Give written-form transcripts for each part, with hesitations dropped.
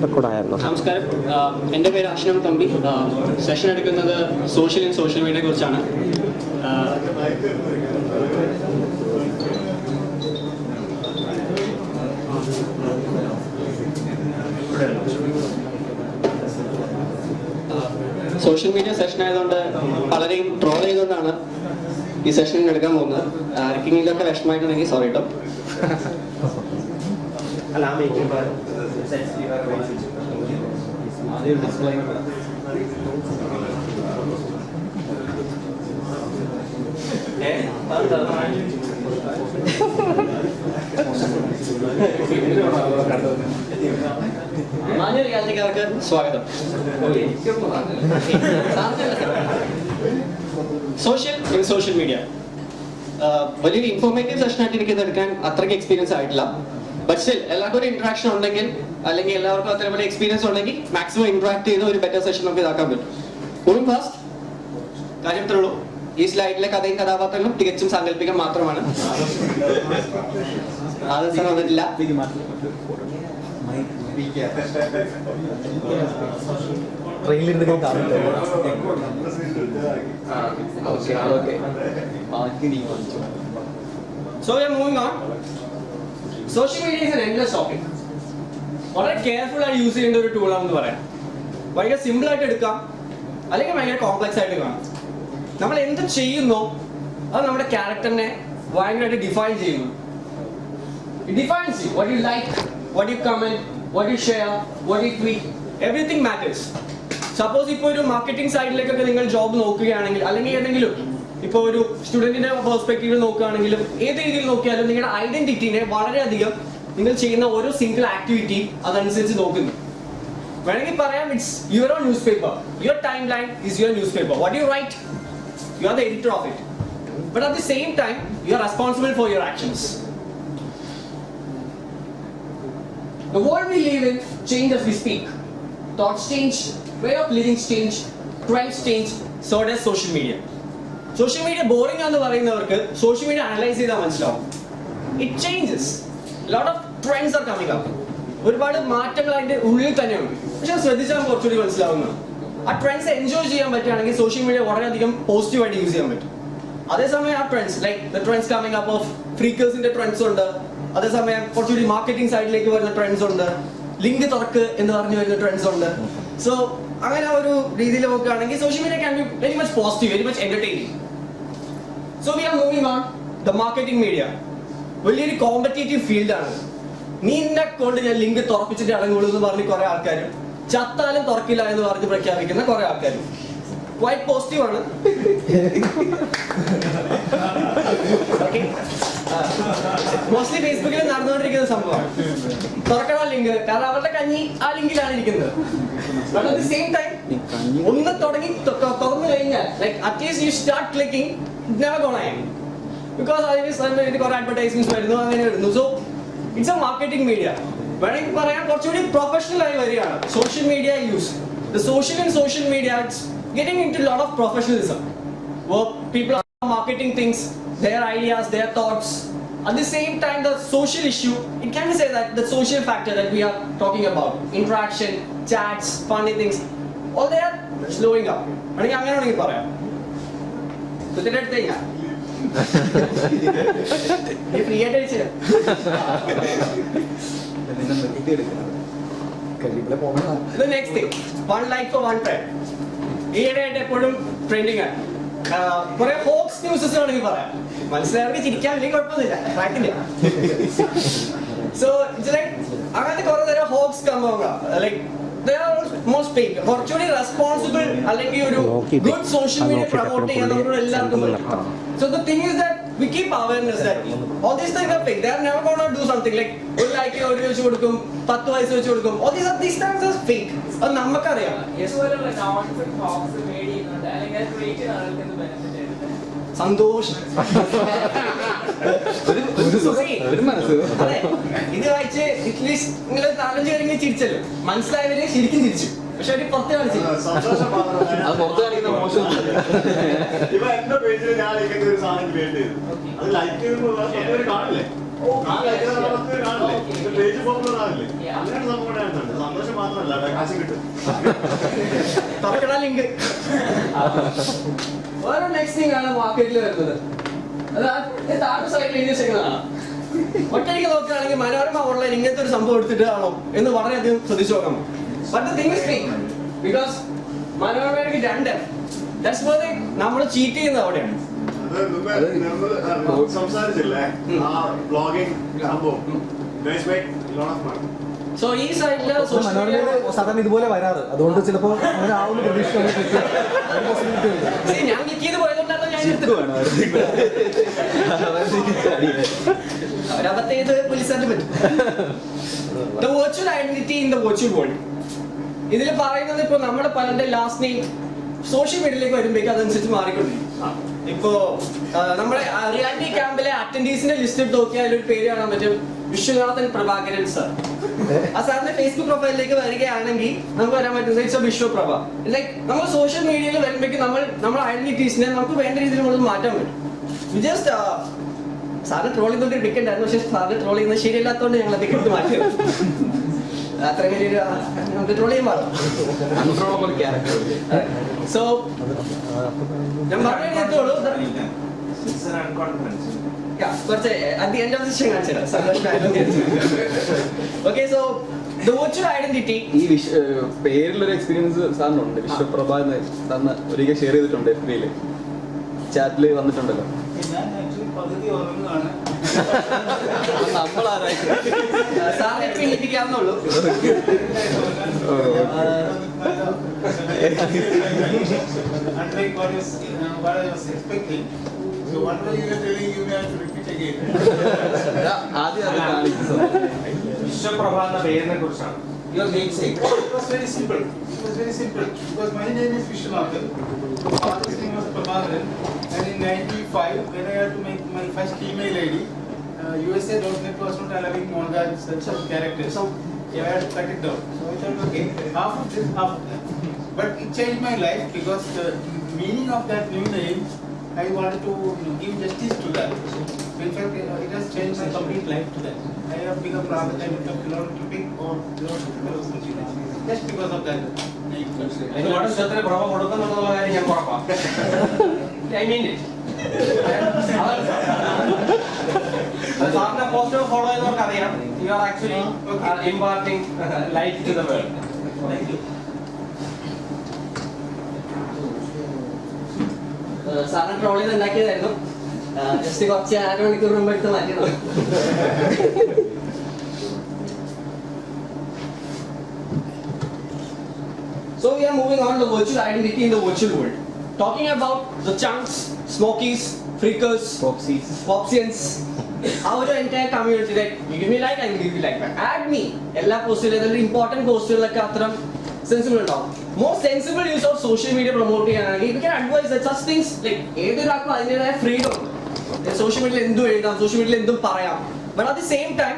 റെക്കോർഡായിരുന്നു. നമസ്കാരം, എൻ്റെ പേര് ആഷിനം തമ്പി. സെഷൻ എടുക്കുന്നത് സോഷ്യൽ മീഡിയയെ കുറിച്ചാണ്. സോഷ്യൽ മീഡിയ സെഷൻ ആയതുകൊണ്ട് പലരെയും ട്രോൾ ചെയ്തുകൊണ്ടാണ് ഈ സെഷൻ എടുക്കാൻ പോകുന്നത്. ആർക്കെങ്കിലൊക്കെ വിഷമമായിട്ടുണ്ടെങ്കിൽ സോറി കേട്ടോ. മാന്യകാലത്തേക്കാർക്ക് സ്വാഗതം. സോഷ്യൽ മീഡിയ വലിയൊരു ഇൻഫോർമേറ്റീവ് സെഷൻ ആയിട്ട് എനിക്കിത് എടുക്കാൻ അത്രയ്ക്ക് എക്സ്പീരിയൻസ് ആയിട്ടില്ല. ബട്ട് സ്റ്റിൽ എല്ലാവർക്കും ഒരു ഇന്ററാക്ഷൻ ഉണ്ടെങ്കിൽ, അല്ലെങ്കിൽ എല്ലാവർക്കും അത്തരമുള്ള എക്സ്പീരിയൻസ് ഉണ്ടെങ്കിൽ മാക്സിമം ഇന്ററാക്ട് ചെയ്ത് ഒരു ബെറ്റർ സെഷൻ നമുക്ക് ഇതാക്കാൻ പറ്റും. മൂവിംഗ് ഫാസ്റ്റ്, കാര്യത്തിലേ ഉള്ളൂ. ഈ സ്ലൈഡിലെ കഥയും കഥാപാത്രങ്ങളും തികച്ചും സാങ്കല്പികം മാത്രമാണ്. ആദർശം വന്നിട്ടില്ല. So we are moving on. Social media is an endless topic. വളരെ കെയർഫുൾ ആയി യൂസ് ചെയ്യേണ്ട ഒരു ടൂളാണെന്ന് പറയാം. ഭയങ്കര സിമ്പിൾ ആയിട്ട് എടുക്കാം, അല്ലെങ്കിൽ ഭയങ്കര കോംപ്ലക്സ് ആയിട്ട് കാണാം. നമ്മൾ എന്ത് ചെയ്യുന്നോ അത് നമ്മുടെ ക്യാരക്ടറിനെ ഭയങ്കരമായിട്ട് ഡിഫൈൻ ചെയ്യുന്നു. It defines you. What you like, what you comment, what you share, what you tweet, everything matters. Suppose ഇപ്പോൾ ഒരു മാർക്കറ്റിംഗ് സൈഡിലേക്കൊക്കെ നിങ്ങൾ ജോബ് നോക്കുകയാണെങ്കിൽ, അല്ലെങ്കിൽ ഏതെങ്കിലും ഇപ്പോൾ ഒരു സ്റ്റുഡന്റിന്റെ പെർസ്പെക്റ്റീവിൽ നോക്കുകയാണെങ്കിലും, ഏത് രീതിയിൽ നോക്കിയാലും നിങ്ങളുടെ ഐഡന്റിറ്റിനെ വളരെയധികം നിങ്ങൾ ചെയ്യുന്ന ഓരോ സിംഗിൾ ആക്ടിവിറ്റി അതനുസരിച്ച് നോക്കുന്നു. വേണമെങ്കിൽ പറയാം, it's your own newspaper. Your timeline is your newspaper. What you write, you are the editor of it. But at the same time you are responsible for your actions. The world we live in changes as we speak. Thoughts change, way of living change, trends change, so does social media. Social media boring ആണെന്ന് പറയുന്നവർക്ക് social media analyze ചെയ്താൽ മനസ്സിലാവും. It changes. Lot of trends are coming up. ഒരുപാട് മാറ്റങ്ങൾ അതിന്റെ ഉള്ളിൽ തന്നെയുണ്ട്. പക്ഷെ ശ്രദ്ധിച്ചാൽ കുറച്ചുകൂടി മനസ്സിലാവുന്നതാണ്. ആ ട്രെൻഡ്സ് എൻജോയ് ചെയ്യാൻ പറ്റുകയാണെങ്കിൽ സോഷ്യൽ മീഡിയ വളരെയധികം പോസിറ്റീവായിട്ട് യൂസ് ചെയ്യാൻ പറ്റും. അതേസമയം ആ trends like the trends coming up of ഫ്രീക്കേഴ്സിന്റെ ട്രെൻഡ്സ് ഉണ്ട്. അതേസമയം കുറച്ചുകൂടി മാർക്കറ്റിംഗ് സൈഡിലേക്ക് വരുന്ന ട്രെൻഡ്സ് ഉണ്ട്. ലിങ്ക് തുറക്ക് എന്ന് പറഞ്ഞു വരുന്ന ട്രെൻഡ്സ് ഉണ്ട്. സോ അങ്ങനെ ഒരു രീതിയിൽ നോക്കുകയാണെങ്കിൽ social media can be very much positive, very much entertaining. So we R moving on the marketing media. വലിയൊരു കോമ്പറ്റേറ്റീവ് ഫീൽഡാണ്. നീ എന്നെ കൊണ്ട് ഞാൻ ലിങ്ക് തുറപ്പിച്ചിട്ട് ഇറങ്ങുള്ളൂ എന്ന് പറഞ്ഞ് കുറെ ആൾക്കാരും, ചത്താലും തുറക്കില്ല എന്ന് പറഞ്ഞ് പ്രഖ്യാപിക്കുന്ന കുറെ ആൾക്കാരും. ക്വൈറ്റ് പോസിറ്റീവ് ആണ്. മോസ്റ്റ്ലി ഫേസ്ബുക്കിൽ നടന്നുകൊണ്ടിരിക്കുന്ന സംഭവം തുറക്കണ ലിങ്ക്, കാരണം അവരുടെ കഞ്ഞി ആ ലിങ്കിലാണ് ഇരിക്കുന്നത്. But at the same time ഒന്ന് തുടങ്ങി തുറന്നു കഴിഞ്ഞാൽ like at least you start clicking, it never gonna end. Because അതിന് കുറെ അഡ്വർടൈസ്മെന്റ്സ് വരുന്നു, അങ്ങനെ വരുന്നു. So it's A marketing media. വേണമെങ്കിൽ പറയാൻ കുറച്ചുകൂടി പ്രൊഫഷണൽ ആയി വരികയാണ് social media use. The social media it's getting into a lot of professionalism, where people are marketing things, their ideas, their thoughts. At the same time, the social issue, it can be said that the social factor that we are talking about, interaction, chats, funny things, all they are slowing up. Anik angane oningi parayam. So that thing ah. Ye free ആയിട്ട് വെച്ചില്ല. The next thing, one like for one trend. ഈയിടെയായിട്ട് എപ്പോഴും trending ആണ്. കുറെ hoax newses ആണെങ്കിൽ പറയാം, മനസ്സിലാക്കി ചിരിക്കാൻ വലിയ കുഴപ്പമൊന്നുമില്ല, ട്രാക്കില്ല. സോ ഇറ്റ്സ് ലൈക്ക് അങ്ങനത്തെ കുറെ തരം ഹോക്സ് സംഭവങ്ങളാണ്. ലൈക്ക് കുറച്ചുകൂടി റെസ്പോൺസിബിൾ അല്ലെങ്കിൽ ഒരു ഗുഡ് സോഷ്യൽ മീഡിയ പ്രൊമോട്ട് ചെയ്യാൻ നമ്മളോട് എല്ലാവർക്കും പറ്റും. So the thing is that we keep awareness that all these things are fake. They are never going to do something like ഒരു ലൈക്ക് ഒരു വെച്ച് കൊടുക്കും, 10 വയസ്സ് വെച്ച് കൊടുക്കും. all these things are fake. അത് നമുക്കറിയാം. സന്തോഷം. അതെ, ഇത് വായിച്ച് അറ്റ്ലീസ്റ്റ് നിങ്ങൾ 4-5 പേരെങ്കിലും ചിരിച്ചല്ലോ. മനസ്സിലായവരെ ശരിക്കും ചിരിച്ചു, പക്ഷെ അവര് പുറത്ത് കാണിച്ചില്ല. പുറത്ത് കാണിക്കുന്ന മോശം. ഇപ്പൊ എന്റെ പേജിൽ ഞാൻ ഒരു സാധനം ക്രിയേറ്റ് ചെയ്തു, അത് ലൈക്ക് കാണില്ലേ, പേജ് പോപ്പുലർ ആവില്ലേ, അങ്ങനെ സംഭവം സന്തോഷം മാത്രമല്ല. മാത്രമല്ല കാശ് കിട്ടും. തുറക്കണ ലിങ്ക്. വേറെ നെക്സ്റ്റ് തിങ് ആണ് മാർക്കറ്റിൽ വരുന്നത്. അത് താഴെ സൈഡിൽ എഴുതി വെച്ചേക്കുന്നതാണ്. ഒറ്റയ്ക്ക് നോക്കുകയാണെങ്കിൽ മനോരമ ഓൺലൈൻ ഇങ്ങനത്തെ ഒരു സംഭവം എടുത്തിട്ടാണോ എന്ന് വളരെയധികം ശ്രദ്ധിച്ചു നോക്കണം. But the thing is big because മനോരമയ്ക്ക് 2 ദാറ്റ്സ് വൈ നമ്മൾ ചീറ്റ് ചെയ്യുന്നത് അവിടെയാണ്. അത് നമ്മൾ സംസാരിച്ചില്ലേ ആ ബ്ലോഗിംഗ് സംഭവം. Guys make a lot of money. So ഈ സൈഡില് സോഷ്യൽ മീഡിയ സാധാരണ ഇതുപോലെ വരാറ്, അതുകൊണ്ട് ചിലപ്പോൾ അങ്ങനെ ആവുന്ന പ്രതീക്ഷ ഞാൻ ക്ലിക്ക് ചെയ്ത് പോയതുകൊണ്ടാണ് ഞാൻ അവരബദ്ധം പോലീസുകാരുടെ പറ്റും. The virtual identity in the virtual world. ഇതിൽ പറയുന്നത് ഇപ്പൊ നമ്മുടെ പലരുടെ ലാസ്റ്റ് നെയിം സോഷ്യൽ മീഡിയയിലേക്ക് വരുമ്പോഴേക്കും അതനുസരിച്ച് മാറിക്കൊണ്ടിരിക്കും. ഇപ്പോ നമ്മുടെ റിയാലിറ്റി ക്യാമ്പിലെ അറ്റൻഡീസിന്റെ ലിസ്റ്റ് എടുത്ത് നോക്കിയാൽ അതിലൊരു പേര് കാണാൻ പറ്റും, വിശ്വനാഥൻ പ്രഭാകരൻ സാർ. ആ സാറിന്റെ ഫേസ്ബുക്ക് പ്രൊഫൈലിലേക്ക് വരികയാണെങ്കിൽ നമുക്ക് വരാൻ പറ്റുന്നത് ഇറ്റ്സ് എ വിശ്വപ്രഭ. ലൈക്ക് നമ്മൾ സോഷ്യൽ മീഡിയയിൽ വരുമ്പോഴേക്കും നമ്മുടെ ഐഡന്റിറ്റീസിനെ നമുക്ക് വേണ്ട രീതിയിൽ നമ്മൾ മാറ്റാൻ പറ്റും. ജസ്റ്റ് സാറിന് ട്രോൾ ചെയ്തുകൊണ്ട് ടിക്കറ്റ് ഉണ്ടായിരുന്നു, പക്ഷേ സാറിന് ട്രോൾ ചെയ്യുന്നത് ശരിയല്ലാത്തതുകൊണ്ട് ഞങ്ങൾ ടിക്കറ്റ് മാറ്റിയത്. അത്ര വലിയൊരു നമുക്ക് ട്രോൾ ചെയ്യാൻ പാടില്ല. സോ ഞാൻ പറഞ്ഞോളൂ കുറച്ച് at the end of the session okay, so the virtual identity. ഈ പേരിലൊരു എക്സ്പീരിയൻസ് സാറിനുണ്ട്. വിശ്വപ്രഭ എന്ന് സാറിന് ഒരിക്കൽ ഷെയർ ചെയ്തിട്ടുണ്ട് FB യില്, ചാറ്റില് വന്നിട്ടുണ്ടല്ലോ. സാറിനെ പിന്നിപ്പിക്കാവുന്നുള്ളൂ. So whatever you are telling, you may have to repeat again. Vishwaprabha എന്ന പേരിനെ കുറിച്ചാണ്. Your namesake. It was very simple. It was very simple because my name is Vishwanathan. My father's name was Prabhakaran. And in '95, when I had to make my first email ID, USA.net was not allowing Monga such characters. So I had to cut it down. So I thought, okay, half of this, half of that. But it changed my life because the meaning of that new name, I wanted to give justice to that. In fact, it has changed my complete life to that. I have become rather kind of philanthropic or just because of that name. ഒരുപാട് ഇഷ്ടത്തിന് പ്രഭ കൊടുക്കുന്നുള്ള കാര്യം ഞാൻ ഉറപ്പാം. I mean it. സാറിന്റെ post follow ചെയ്തവർക്ക് അറിയാം, you are actually imparting light to the world. Thank you. സാറിന് troll ചെയ്ത് ഉണ്ടാക്കിയതായിരുന്നു. Just കുറച്ച് 1/2 മണിക്കൂർ മുമ്പ് എടുത്ത് മാറ്റിയതാണ്. So we are moving on to virtual identity in the virtual world. Talking about the chunks, smokies, freakers, popsians, our entire community. Like you give me like, I will give you like back. Add me. എല്ലാ പോസ്റ്റുകളിലും important പോസ്റ്റുകളൊക്കെ അത്ര sensible ഉണ്ടാവും. More sensible use of social media promote ചെയ്യാനാണെങ്കിൽ we can advise that such things like ഏതൊരാൾക്കും അതിൻ്റെതായ freedom ഉണ്ട്. Social മീഡിയയിൽ എന്തും എഴുതാം, സോഷ്യൽ മീഡിയയിൽ എന്തും പറയാം. But at the same time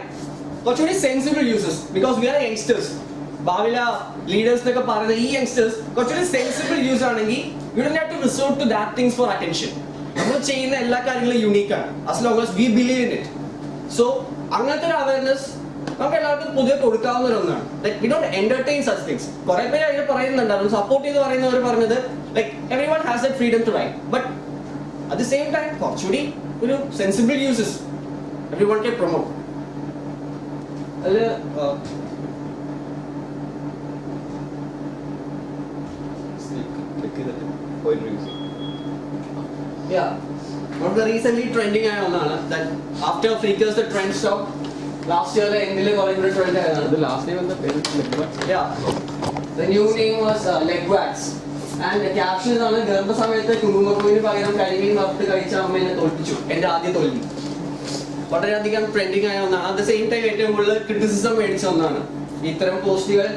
കുറച്ചുകൂടി sensible uses because we are youngsters. ഭാവിയിലെ ലീഡേഴ്സ് എന്നൊക്കെ പറയുന്ന ഈ യങ്സ്റ്റേഴ്സ് കുറച്ചുകൂടി സെൻസിബിൾ യൂസ് ആണെങ്കിൽ you don't have to resort to that things for attention. നമ്മൾ ചെയ്യുന്ന എല്ലാ കാര്യങ്ങളും യുണീക്കാണ് as long as we believe in it. So അങ്ങനത്തെ ഒരു അവയർനെസ് നമുക്ക് എല്ലാവർക്കും പൊതുവെ കൊടുക്കാവുന്ന ഒരു ഒന്നാണ്. Like we don't entertain such things. കുറെ പേര് അതിൽ പറയുന്നുണ്ടായിരുന്നു, സപ്പോർട്ട് ചെയ്ത് പറയുന്നവർ പറഞ്ഞത് like everyone has that freedom to write. But at the same time കുറച്ചുകൂടി ഒരു sensible uses everyone can promote. അതിൽ one of the recently trending ആയ ഒന്നാണ് that after freakers the trend stopped. Last year endile കുറെ കൂടി trend ആയതാണ്. Last time എന്താ പേര്? Yeah, the new name was Legwax and the caption ഇതാണ്, ഗർഭസമയത്ത് കുങ്കുമപ്പൂവിന് പകരം കരിമീൻ വറുത്ത് കഴിച്ച അമ്മ എന്നെ തോൽപ്പിച്ചു, എന്റെ ആദ്യ തോൽവി. വളരെയധികം ട്രെൻഡിങ് ആയ ഒന്നാണ്. അറ്റ് ദ സെയിം ടൈം ഏറ്റവും കൂടുതൽ ക്രിറ്റിസിസം മേടിച്ച ഒന്നാണ്. ഇത്തരം പോസ്റ്റുകൾ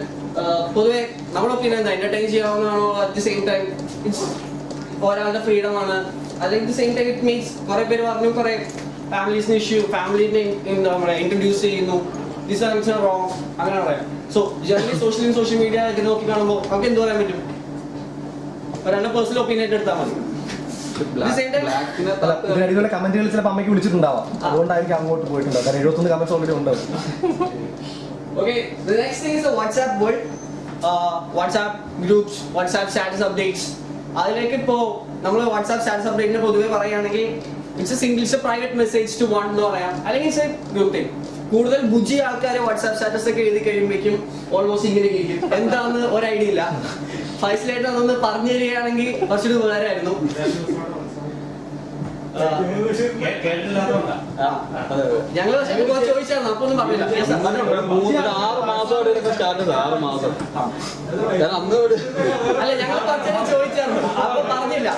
പൊതുവെ നമ്മുടെ ഒപ്പീനിയൻ എന്താ, എന്റർടൈൻ ചെയ്യാവുന്നതാണോ, at the same time it's ഒരാളുടെ ഫ്രീഡം ആണ്. അല്ലെങ്കിൽ the same time it means കുറെ പേര് പറഞ്ഞു കുറെ ഫാമിലീസിന് ഇഷ്യൂ, ഫാമിലിനെ നമ്മളെ ഇൻട്രൊഡ്യൂസ് ചെയ്യുന്നു, ദിസ് ആർ റോങ് അങ്ങനെ പറയാം. സോ ജനറലി സോഷ്യൽ മീഡിയ ഒക്കെ നോക്കി കാണുമ്പോൾ നമുക്ക് എന്ത് പറയാൻ പറ്റും? ഒരാളുടെ പേഴ്സണൽ ഒപ്പീനിയൻ എടുത്താൽ മതി. ഇതിനടിയിലുള്ള കമന്റുകൾ ചിലപ്പോൾ അമ്മയ്ക്ക് വിളിച്ചിട്ടുണ്ടാവാം, അതുകൊണ്ടായിരിക്കും അങ്ങോട്ട് പോയിട്ടുണ്ടാവും. കാരണം 71 കമന്റ്സ് ഓൾറെഡി ഉണ്ട്. Okay, the next thing is the WhatsApp world. WhatsApp groups, WhatsApp status updates. അതിലേക്ക് ഇപ്പോൾ നമ്മൾ വാട്സാപ്പ് സ്റ്റാറ്റസ് അപ്ഡേറ്റിന് പൊതുവെ പറയുകയാണെങ്കിൽ it's a private message to one എന്ന് പറയാം, അല്ലെങ്കിൽ ഇറ്റ്സ് എ ഗ്രൂപ്പ് തിങ്. കൂടുതൽ ബുജി ആൾക്കാർ വാട്സാപ്പ് സ്റ്റാറ്റസ് ഒക്കെ എഴുതി കഴിയുമ്പോഴേക്കും ഓൾമോസ്റ്റ് ഇങ്ങനെ ഇരിക്കും. എന്താണെന്ന് ഒരു ഐഡിയ ഇല്ല. ഫൈസലായിട്ട് അതൊന്ന് പറഞ്ഞു തരികയാണെങ്കിൽ കുറച്ചുകൂടി ഉപകാരമായിരുന്നു. ഞങ്ങൾ ചോദിച്ചായിരുന്നു, അപ്പൊ ഒന്നും പറഞ്ഞില്ല. 6 മാസം സ്റ്റാറ്റസ് 6 മാസം ഞാൻ അന്ന് അല്ല, ഞങ്ങൾ കുറച്ചു ചോദിച്ചായിരുന്നു, അപ്പൊ പറഞ്ഞില്ല.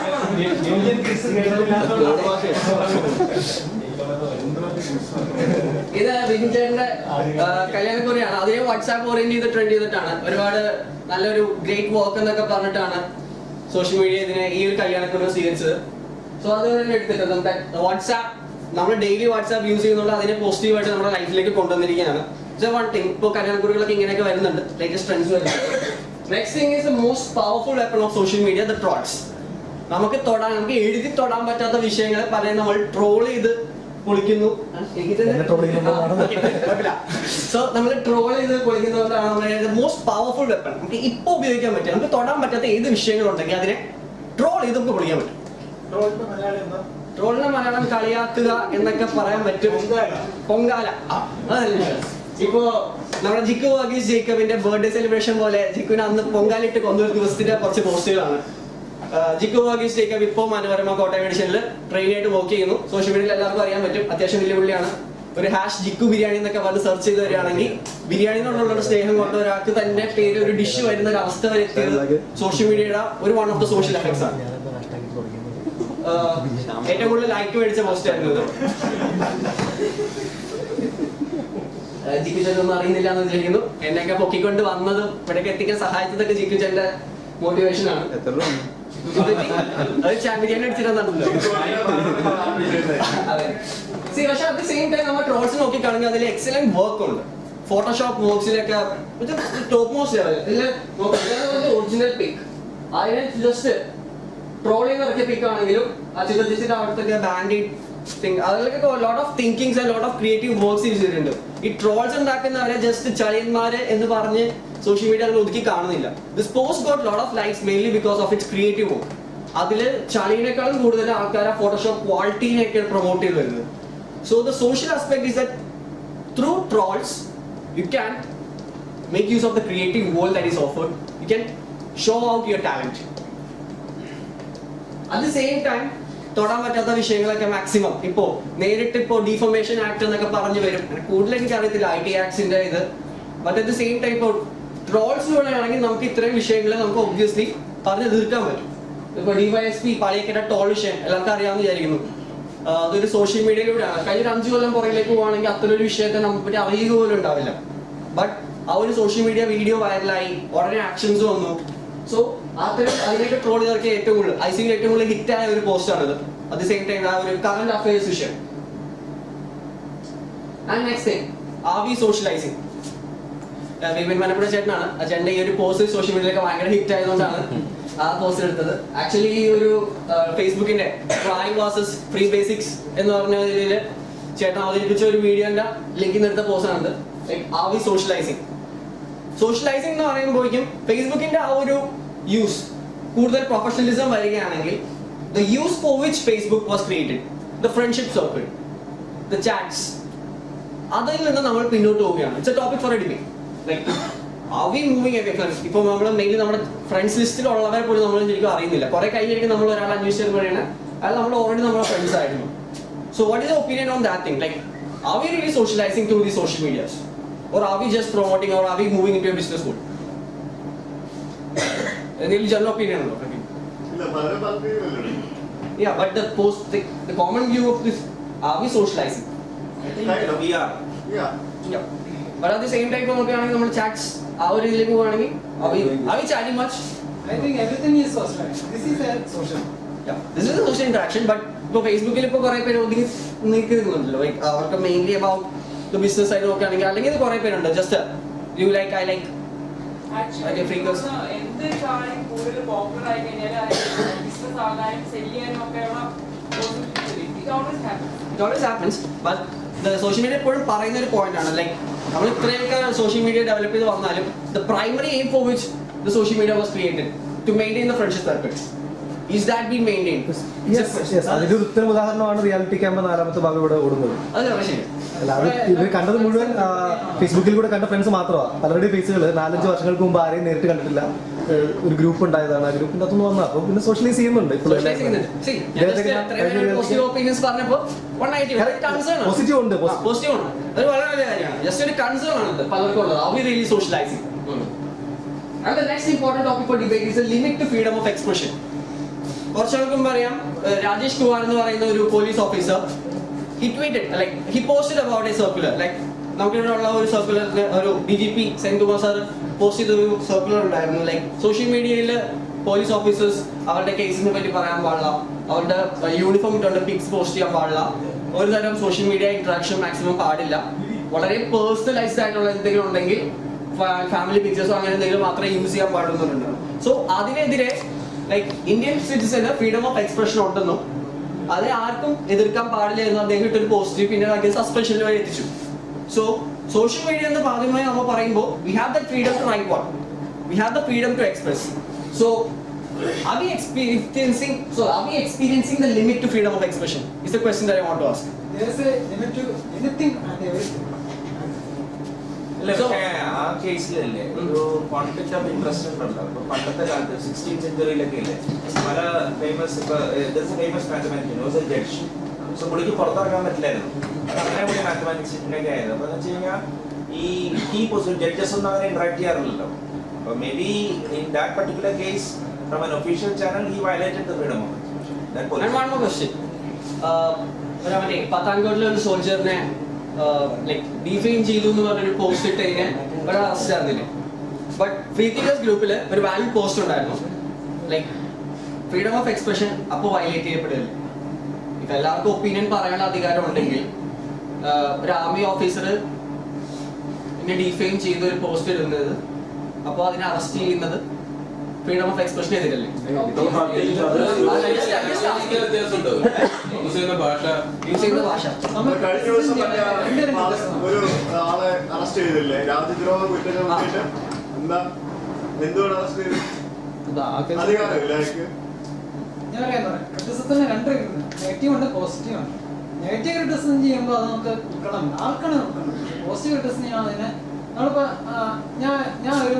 ഇത് വിപിൻ ചേട്ടന്റെ കല്യാണക്കുറിയാണ്. അതേ വാട്സാപ്പ് ഓറിയന്റ് ചെയ്ത് ട്രെൻഡ് ചെയ്തിട്ടാണ്. ഒരുപാട് നല്ലൊരു ഗ്രേറ്റ് വർക്ക് എന്നൊക്കെ പറഞ്ഞിട്ടാണ് സോഷ്യൽ മീഡിയ ഇതിനെ ഈ ഒരു കല്യാണക്കുറി സ്വീകരിച്ചത്. സോ അത് എടുത്തിട്ടുണ്ട്. നമുക്ക് വാട്സാപ്പ്, നമ്മൾ ഡെയിലി വാട്സാപ്പ് യൂസ് ചെയ്യുന്നുണ്ട്, അതിനെ പോസിറ്റീവായിട്ട് നമ്മുടെ ലൈഫിലേക്ക് കൊണ്ടുവന്നിരിക്കുകയാണ്. സോ വൺ തിങ്, ഇപ്പോൾ കല്യാണക്കുറികളൊക്കെ ഇങ്ങനെയൊക്കെ വരുന്നുണ്ട്, ലേറ്റസ്റ്റ് ട്രെൻഡ്സ് വരുന്നുണ്ട്. Next thing is the most powerful weapon of social media, the trolls. നമുക്ക് എഴുതി തൊടാൻ പറ്റാത്ത വിഷയങ്ങളെ പലരും നമ്മൾ ട്രോൾ ചെയ്ത് പൊളിക്കുന്നു. സോ നമ്മൾ ട്രോൾ ചെയ്ത് പൊളിക്കുന്നതുകൊണ്ടാണ് മോസ്റ്റ് പവർഫുൾ വെപ്പൺ. നമുക്ക് ഇപ്പൊ ഉപയോഗിക്കാൻ പറ്റും. നമുക്ക് തൊടാൻ പറ്റാത്ത ഏത് വിഷയങ്ങളുണ്ടെങ്കിൽ അതിനെ ട്രോൾ ചെയ്ത് നമുക്ക് പൊളിക്കാൻ പറ്റും. ട്രോളിന്റെ മലയാളം കളിയാക്കുക എന്നൊക്കെ പറയാൻ പറ്റും. പൊങ്കാല. അതല്ല, ഇപ്പോ നമ്മുടെ ജിക്കു വർഗീസ് ജേക്കബിന്റെ ബർത്ത്ഡേ സെലിബ്രേഷൻ പോലെ ജിക്കുവിന് അന്ന് പൊങ്കാലിട്ട് കൊന്നൊരു ദിവസത്തിന്റെ കുറച്ച് പോസ്റ്റുകളാണ്. ജിക്കു വർഗീസ് ജേക്കബ് ഇപ്പോൾ മനോരമ കോട്ടയം എഡിഷനിൽ ട്രെയിനായിട്ട് വർക്ക് ചെയ്യുന്നു. സോഷ്യൽ മീഡിയയിൽ എല്ലാവർക്കും അറിയാൻ പറ്റും, അത്യാവശ്യം വലിയ പുള്ളിയാണ്. ഒരു #ജിക്കു ബിരിയാണി എന്നൊക്കെ പറഞ്ഞ് സെർച്ച് ചെയ്ത് വരികയാണെങ്കിൽ ബിരിയാണിനോടുള്ള സ്നേഹം കൊണ്ട് ഒരാൾക്ക് തന്റെ പേര് ഒരു ഡിഷ് വരുന്ന ഒരു അവസ്ഥ വരെ എത്തിയത് സോഷ്യൽ മീഡിയയുടെ ഒരു one of the social effects ആണ്. ഏറ്റവും കൂടുതൽ ലൈക്ക് മേടിച്ച പോസ്റ്റ് ആയിരുന്നു ഇത്. ജിക്കു ചേട്ടനൊന്നും അറിയുന്നില്ല എന്ന് വിചാരിക്കുന്നു. എന്നെയൊക്കെ പൊക്കിക്കൊണ്ട് വന്നതും ഇവിടേക്ക് എത്തിക്കാൻ സഹായിച്ചതൊക്കെ ജിക്കു ചേട്ടന്റെ മോട്ടിവേഷൻ ആണ്. അത് ചാമ്പ്യൻ അടിച്ചിട്ടുണ്ടല്ലോ. പക്ഷെ അറ്റ് ദ സെയിം ടൈം നമ്മൾ ട്രോൾസ് നോക്കിക്കാണെങ്കിൽ അതിൽ എക്സലന്റ് വർക്ക് ഉണ്ട്. ഫോട്ടോഷോപ്പ് വർക്സിലൊക്കെ top most level original pic. അതിനെ ജസ്റ്റ് ട്രോൾ ചെയ്ത് ഇറക്കിയ പിക്ക് ആണെങ്കിലും ആ ചിത്രത്തിന്റെ അവിടുത്തെ ബാൻഡേഡ് തിങ്, അതിലൊക്കെ lot of thinkings and lot of creative works use ചെയ്തിട്ടുണ്ട്. ഈ ട്രോൾസ് ഉണ്ടാക്കുന്നവരെ ജസ്റ്റ് ചളിയന്മാര് എന്ന് പറഞ്ഞ് സോഷ്യൽ മീഡിയയിൽ ഒതുക്കി കാണുന്നില്ല. This post got lot of likes mainly because of its creative work. അതിൽ ചളിയേക്കാളും കൂടുതൽ ആൾക്കാർ ആ ഫോട്ടോഷോപ്പ് ക്വാളിറ്റിനെയൊക്കെ പ്രൊമോട്ട് ചെയ്ത് വരുന്നത്. So the social aspect is that through trolls you can make use of the creative world that is offered. You can show out your talent. At the same time തൊടാൻ പറ്റാത്ത വിഷയങ്ങളൊക്കെ maximum ഇപ്പോ നേരിട്ട് ഇപ്പോ deformation act എന്നൊക്കെ പറഞ്ഞു വരും. കൂടുതൽ എനിക്ക് അറിയത്തില്ല IT ആക്ട്സിന്റെ ഇത്. But at the same time ഇപ്പോൾ ട്രോൾസിലൂടെ ആണെങ്കിൽ നമുക്ക് ഇത്രയും വിഷയങ്ങളെ നമുക്ക് ഒബ്വിയസ്ലി പറഞ്ഞ് തീർക്കാൻ പറ്റും. ഇപ്പൊ DYSP പാളിയക്കട ടോൾ വിഷയം എല്ലാവർക്കും അറിയാമെന്ന് വിചാരിക്കുന്നു. അതൊരു സോഷ്യൽ മീഡിയയിലൂടെയാണ്. കഴിഞ്ഞ 5 കൊല്ലം പുറകിലേക്ക് പോവുകയാണെങ്കിൽ അത്രയൊരു വിഷയത്തെ നമുക്ക് പറ്റി അറിയുക പോലും ഉണ്ടാവില്ല. ബട്ട് ആ ഒരു സോഷ്യൽ മീഡിയ വീഡിയോ വൈറലായി, ഉടനെ ആക്ഷൻസ് വന്നു. സോ അത്തരം അതിലേക്ക് ട്രോൾ ചെയ്തവർക്ക് ഏറ്റവും കൂടുതൽ ICU ഏറ്റവും കൂടുതൽ ഹിറ്റായ ഒരു പോസ്റ്റ് ആണിത്. അറ്റ് ദ സെയിം ടൈം ആ ഒരു കറന്റ് അഫയേഴ്സ് വിഷയം. And next thing, are we socialising. Vipin Malappuzha ചേട്ടനാണ് ആ ചേട്ടൻ്റെ ഈ ഒരു പോസ്റ്റ് സോഷ്യൽ മീഡിയയിലൊക്കെ ഭയങ്കര ഹിറ്റ് ആയതുകൊണ്ടാണ് ആ പോസ്റ്റ് എടുത്തത്. ആക്ച്വലി ഈ ഒരു ഫേസ്ബുക്കിന്റെ ക്രൈം വേഴ്സസ് ഫ്രീ ബേസിക്സ് എന്ന് പറഞ്ഞ ഇതിൽ ചേട്ടൻ അവതരിപ്പിച്ച ഒരു വീഡിയോന്റെ ലിങ്കിൽ എടുത്ത പോസ്റ്റ് ആണിത്. R we socialising. സോഷ്യലൈസിംഗ് എന്ന് പറയുമ്പോഴേക്കും ഫേസ്ബുക്കിന്റെ ആ ഒരു യൂസ് കൂടുതൽ പ്രൊഫഷണലിസം വരികയാണെങ്കിൽ the use for which Facebook was created, the friendship circle, the chats, അതിൽ നിന്ന് നമ്മൾ പിന്നോട്ട് പോവുകയാണ്. It's a topic for a debate. Like are we moving away friends. ഇപ്പോൾ നമ്മൾ മെയിൻലി നമ്മുടെ ഫ്രണ്ട്സ് ലിസ്റ്റിലുള്ളവരെ പോലും നമ്മൾ ശരിക്കും അറിയുന്നില്ല. കുറെ കഴിഞ്ഞിരിക്കും നമ്മൾ ഒരാൾ അന്വേഷിച്ചത് പറയണേ അത് നമ്മൾ ഓൾറെഡി നമ്മുടെ ഫ്രണ്ട്സ് ആയിരുന്നു. So what is opinion on that thing? Like are we really socialising through the social medias? Or are we just promoting, or are we moving into a business mode? Any general opinion? Yeah, but the common view of this, are we socializing? I think we are. Yeah. But at the same time, we chats, our are we chatting much? I think everything is socialized. This is a social. Yeah, this is a social interaction, but Facebook is mainly about the business side of it. അല്ലെങ്കിൽ കുറേ പേരുണ്ട് just you like I like actually എന്ത് കാര്യം കൂടുതൽ popular ആയി കഴിഞ്ഞാൽ business ആകാനും cell ചെയ്യാനും ഒക്കെയുള്ള possibility. It always happens. But the social media എപ്പോഴും പറയുന്ന ഒരു പോയിന്റ് ആണ് ലൈക്ക് നമ്മൾ ഇത്രയൊക്കെ സോഷ്യൽ മീഡിയ ഡെവലപ്പ് ചെയ്ത് വന്നാലും the primary aim for which the social media was created to maintain the friendship circle. Is that being maintained? അതിന്റെ ഒരു ഉത്തരം ഉദാഹരണമാണ് റിയാലിറ്റി ക്യാമ്പ് 4ാമത്തെ ഭാഗം ഇവിടെ ഓടുന്നത്. അത് ശരി. അല്ല, അത് ഇവർ കണ്ടത് മുഴുവൻ ഫേസ്ബുക്കിൽ കൂടെ കണ്ട ഫ്രണ്ട്സ് മാത്രമാണ്. പലരുടെയും ഫേസുകൾ 4-5 വർഷങ്ങൾക്ക് മുമ്പ് ആരെയും നേരിട്ട് കണ്ടിട്ടില്ല. ഒരു ഗ്രൂപ്പ് ഉണ്ടായതാണ്, ആ ഗ്രൂപ്പിന്റെ അകത്തുനിന്ന് വന്നത്. അപ്പോൾ പിന്നെ സോഷ്യലൈസ് ചെയ്യുന്നുണ്ട് ഇപ്പോൾ. പോസിറ്റീവ് ഉണ്ട്, പോസിറ്റീവ് ഉണ്ട്. അത് വളരെ നല്ല കാര്യമാണ്. ജസ്റ്റ് ഒരു കൺസേൺ ആണ് പലർക്കും ഉള്ളത്. Are we really socializing? And the next important topic for debate is the limit to freedom of expression. കുറച്ചാൾക്കും പറയാം, രാജേഷ് കുമാർ എന്ന് പറയുന്ന ഒരു police officer he tweeted, like he posted about a circular, like നമുക്കിവിടെ ഉള്ള ഒരു സർക്കുലറിന് ഒരു DGP സെൻകുമാർ സാർ പോസ്റ്റ് ചെയ്ത ഒരു സർക്കുലർ ഉണ്ടായിരുന്നു. ലൈക്ക് സോഷ്യൽ മീഡിയയിൽ പോലീസ് ഓഫീസേഴ്സ് അവരുടെ കേസിനെ പറ്റി പറയാൻ പാടില്ല, അവരുടെ യൂണിഫോം ഇട്ടുകൊണ്ട് പിക്സ് പോസ്റ്റ് ചെയ്യാൻ പാടില്ല, ഒരു തരം സോഷ്യൽ മീഡിയ ഇന്ററാക്ഷൻ മാക്സിമം പാടില്ല, വളരെ പേഴ്സണലൈസ്ഡ് ആയിട്ടുള്ള എന്തെങ്കിലും ഉണ്ടെങ്കിൽ ഫാമിലി പിക്ചേഴ്സോ അങ്ങനെ എന്തെങ്കിലും മാത്രമേ യൂസ് ചെയ്യാൻ പാടുന്നുണ്ട്. സോ അതിനെതിരെ ലൈക്ക് ഇന്ത്യൻ സിറ്റിസന് ഫ്രീഡം ഓഫ് എക്സ്പ്രഷൻ ഉണ്ടെന്നും അത് ആർക്കും എതിർക്കാൻ പാടില്ല എന്ന് അദ്ദേഹം ഇട്ടൊരു പോസ്റ്റ് പിന്നെ അദ്ദേഹം സസ്പെൻഷനിൽ വരെ എത്തിച്ചു. സോ സോഷ്യൽ മീഡിയ എന്ന് ഭാഗമായി നമ്മൾ പറയുമ്പോൾ we have the freedom to write what, we have the freedom to express. So are we experiencing the limit to freedom of expression is the question that I want to ask. There is a limit to anything and everything. പക്ഷേ ആ കേസിലല്ലേ ഒരു conflict of interest ഉണ്ടല്ലോ. ഇപ്പൊ പണ്ടത്തെ കാലത്ത് 16th സെഞ്ചുറിയിലൊക്കെ ഇല്ലേ പല famous mathematics judge. So പുള്ളിക്ക് പുറത്തിറങ്ങാൻ പറ്റില്ലായിരുന്നു. അങ്ങനെ പുള്ളി മാത്തമാറ്റിക്സിനൊക്കെ ആയത്. അപ്പൊ എന്ന് വെച്ച് കഴിഞ്ഞാൽ ഈ ജഡ്ജസ് ഒന്നും അങ്ങനെ ഇന്ററാക്ട് ചെയ്യാറില്ലല്ലോ. അപ്പൊ may be in that particular case from an official channel he violated the freedom of expression. And one more question. മറ്റേ പത്താൻകോട്ടിലെ ഒരു സോൾജറിനെ ലൈക്ക് ഡിഫെയിം ചെയ്തു എന്ന് പറഞ്ഞൊരു പോസ്റ്റ് ഇട്ട് കഴിഞ്ഞാൽ ഒരാൾ അറസ്റ്റ് ആകുന്നില്ല. ബട്ട് ഫ്രീ തിങ്കേഴ്സ് ഗ്രൂപ്പിൽ ഒരു വാലിഡ് പോസ്റ്റ് ഉണ്ടായിരുന്നു, ലൈക്ക് ഫ്രീഡം ഓഫ് എക്സ്പ്രഷൻ അപ്പോൾ വയലേറ്റ് ചെയ്യപ്പെടില്ല. ഇപ്പം എല്ലാവർക്കും ഒപ്പീനിയൻ പറയാനുള്ള അധികാരം ഉണ്ടെങ്കിൽ ഒരു ആർമി ഓഫീസർ പിന്നെ ഡിഫെയിം ചെയ്ത് ഒരു പോസ്റ്റ് ഇടുന്നത് അപ്പോൾ അതിനെ അറസ്റ്റ് ചെയ്യുന്നത് ഫ്രീഡം ഓഫ് എക്സ്പ്രഷൻ എതിരല്ലേ? യൂസ് ചെയ്യുന്ന ഭാഷ. കഴിഞ്ഞ ദിവസം ഒരു ആളെ അറസ്റ്റ് ചെയ്തില്ലേ, രാജ്യദ്രോഹ കുറ്റത്തിന് വേണ്ടിയിട്ട്. എന്താ എന്തുകൊണ്ട് അറസ്റ്റ് ചെയ്തു? അധികാരമില്ല. ഞാൻ പറയാം, ക്രിറ്റിസിസത്തിന് 2 നെഗറ്റീവ് ഉണ്ട്, പോസിറ്റീവ് ഉണ്ട്. നെഗറ്റീവ് ക്രിറ്റിസിസം ചെയ്യുമ്പോൾ അത് നമുക്ക് ഉൾക്കണം, ആർക്കാണ് ഉൾക്കണം. പോസിറ്റീവ് ക്രിറ്റിസിസം ചെയ്യാൻ അതിനെ നമ്മളിപ്പോൾ ഞാൻ ഒരു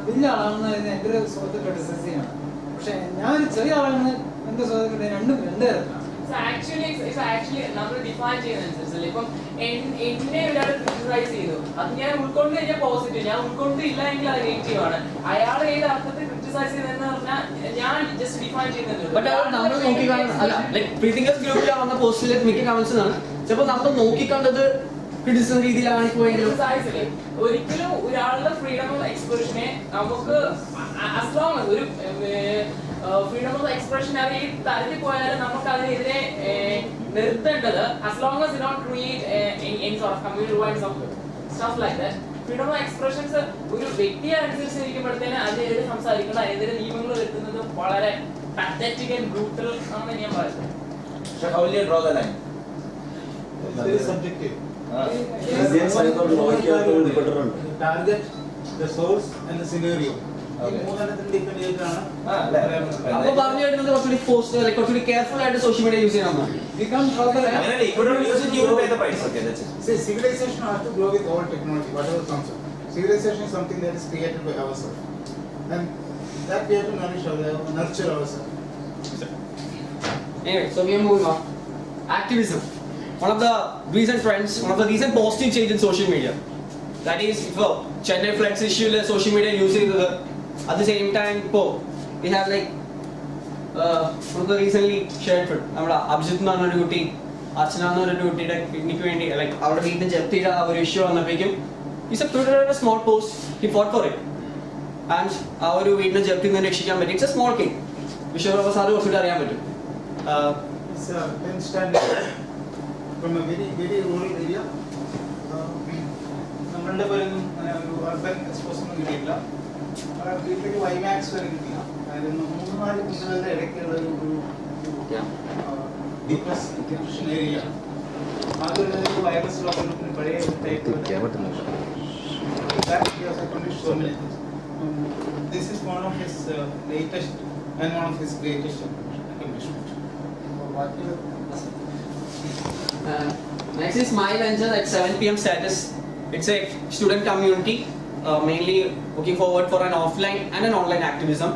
വലിയ ആളാണെന്ന് എൻ്റെ ഒരു സുഹൃത്ത് ക്രിറ്റിസൈസ് ചെയ്യണം. പക്ഷെ ഞാനൊരു ചെറിയ ആളാണെന്ന് എൻ്റെ സുഹൃത്ത് രണ്ടും 2 തരത്തിലാണ്. ആക്ച്വലി നമ്മൾ ഡിഫൈൻ ചെയ്യുന്നതനുസരിച്ചല്ലേ. ഇപ്പം എന്നെ ഒരാൾ ക്രിറ്റിസൈസ് ചെയ്തു, അത് ഞാൻ ഉൾക്കൊണ്ട് കഴിഞ്ഞാൽ പോസിറ്റീവ്, ഞാൻ ഉൾക്കൊണ്ടില്ല എങ്കിൽ അത് നെഗറ്റീവ് ആണ്. അയാൾ ഏത് അർത്ഥത്തിൽ ക്രിറ്റിസൈസ് ചെയ്തെന്ന് പറഞ്ഞാൽ ഞാൻ ജസ്റ്റ് ഡിഫൈൻ ചെയ്യുന്നത്. ബട്ട് അത് നമ്മൾ നോക്കിക്കാണുന്നത് അല്ല. ലൈക്ക് ഫ്രീ തിങ്കേഴ്സ് ഗ്രൂപ്പിൽ വന്ന പോസ്റ്റിലേക്ക് മിക്ക കമന്റ്സ് ആണ് ചിലപ്പോൾ നമ്മൾ നോക്കിക്കണ്ടത് ക്രിറ്റിസിസം രീതിയിലാണ് പോയെങ്കിലും ഒരിക്കലും ഒരാളുടെ ഫ്രീഡം ഓഫ് എക്സ്പ്രഷനെ നമുക്ക് as long as ഒരു ഫ്രീഡം ഓഫ് എക്സ്പ്രഷൻ അത് ഈ തരത്തിൽ പോയാലും നമുക്ക് അതിനെതിരെ നിർത്തേണ്ടത് as long as you don't create any sort of communal rights of stuff like that. Freedom of expressions ഒരു വ്യക്തിയെ അനുസരിച്ചിരിക്കുമ്പോഴത്തേന് അതിനെതിരെ സംസാരിക്കുന്നത്, അതിനെതിരെ നിയമങ്ങൾ വരുത്തുന്നത് വളരെ pathetic and brutal ആണെന്ന് ഞാൻ പറയുന്നത്. So how will you draw the line? It's very subjective. Target, the source and the scenario. മൂന്നെണ്ണത്തിന് ഡിപ്പെൻഡ് ചെയ്തിട്ടാണ്. അപ്പോൾ പറഞ്ഞു വരുന്നത് കുറച്ചുകൂടി പോസ്റ്റ് ലൈക്ക് കുറച്ചുകൂടി കെയർഫുൾ ആയിട്ട് സോഷ്യൽ മീഡിയ യൂസ് ചെയ്യണം. If you don't use it, you will pay the price. Okay, that's it. See, civilization has to grow with all technology, whatever comes up. Civilization is something that is created by ourselves, and that we have to nurture ourselves. Anyway, so we are moving on. Activism. One of the recent trends, one of the recent positive change in social media. That is, for Chennai floods issue, social media using the at the same time, we have like one of the recently shared for our Abhijit Nanu duty, Archana Nanu duty, like our meeting Japtira, our issue on the weekend. He said, put a small post, he fought for it. And our witness Japtin and Rishikam, but it's a small thing. We should have a Saru of Sudariam. It's a 10 standard from a very, very rural area. നമ്മളുടെ പോലും ഒരു urban expose ഒന്നും കിട്ടിയില്ല. വീട്ടിലേക്ക് WiMAX വരെ കിട്ടില്ല. അതായത് 3-4 കുന്നുകളുടെ ഇടയ്ക്കുള്ള ഒരു ഡീപ്രഷൻ ഏരിയ. മാത്രമല്ല വൈറസ് ലോകം പഴയ type that he has accomplished so many things. This is one of his latest and one of his greatest accomplishments. Next is my venture at 7 p.m. status. It's a student community, mainly looking forward for an offline and an online activism.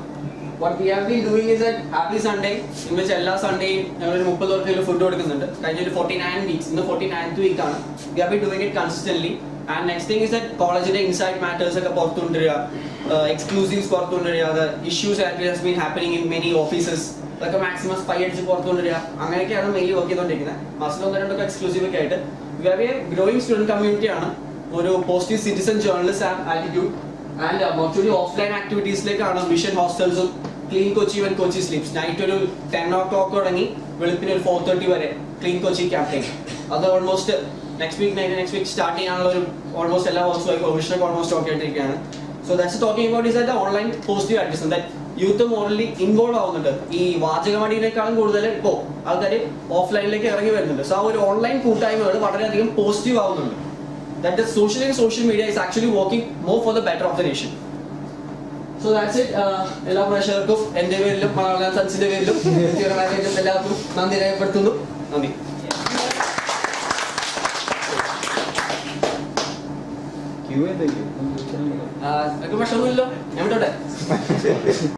What we have been doing is that Happy Sunday, in which എല്ലാ സൺഡേയും ഞങ്ങൾ 30 പേർക്ക് food കൊടുക്കുന്നുണ്ട്. കഴിഞ്ഞ ഒരു 49 weeks, ഇന്ന് 49th week ആണ്. We have been doing it consistently. And next thing is that കോളേജിന്റെ inside matters ഒക്കെ പുറത്തു കൊണ്ടുവരിക, എക്സ്ക്ലൂസീവ്സ് പുറത്തു കൊണ്ടുവരിക, ഇഷ്യൂസ് ആയിട്ട് has been happening in many offices അതൊക്കെ മാക്സിമം സ്പൈ അടിച്ച് പുറത്തു കൊണ്ടുവരിക, അങ്ങനെയൊക്കെയാണ് മെയിൻലി വർക്ക് ചെയ്തുകൊണ്ടിരിക്കുന്നത്. മാസത്തിൽ 1-2 എക്സ്ക്ലൂസീവ് ഒക്കെ ആയിട്ട്. We have a growing student community ആണ്, ഒരു positive citizen journalist attitude and മറ്റൊരു ഓഫ്ലൈൻ ആക്ടിവിറ്റീസിലേക്കാണ് വിഷൻ ഹോസ്റ്റൽസും clean Kochi when Kochi sleeps. Night ഒരു 10 o'clock തുടങ്ങി വെളുപ്പിന് ഒരു 4:30 വരെ ക്ലീൻ കൊച്ചി ക്യാമ്പയിൻ. അത് ഓൾമോസ്റ്റ് നെക്സ്റ്റ് വീക്ക് സ്റ്റാർട്ട് ചെയ്യാനുള്ള ഒരു ഓൾമോസ്റ്റ് എല്ലാ വർക്ക്സും പ്രൊവിഷനൊക്കെ ഓൾമോസ്റ്റ് ഓക്കെ ആയിട്ടിരിക്കുകയാണ്. So that's talking about is the online positive activism that youth morally involve ആവുന്നുണ്ട്. ഈ വാചകമടിയിലേക്കാളും കൂടുതൽ ഇപ്പോൾ ആൾക്കാർ ഓഫ്ലൈനിലേക്ക് ഇറങ്ങി വരുന്നുണ്ട്. സോ ആ ഒരു ഓൺലൈൻ കൂട്ടായ്മകൾ വളരെയധികം പോസിറ്റീവ് ആവുന്നുണ്ട്. That the social media is actually working more for the better of the nation. So that's it. എല്ലാ പ്രേക്ഷകർക്കും എൻ്റെ പേരിലും മലയാളം സൻസിന്റെ പേരിലും എല്ലാവർക്കും നന്ദി രേഖപ്പെടുത്തുന്നു. നന്ദി. ക്യൂ എന്തെങ്കിലും ഭക്ഷണമില്ലല്ലോ, ഞാൻ വിട്ടോട്ടെ.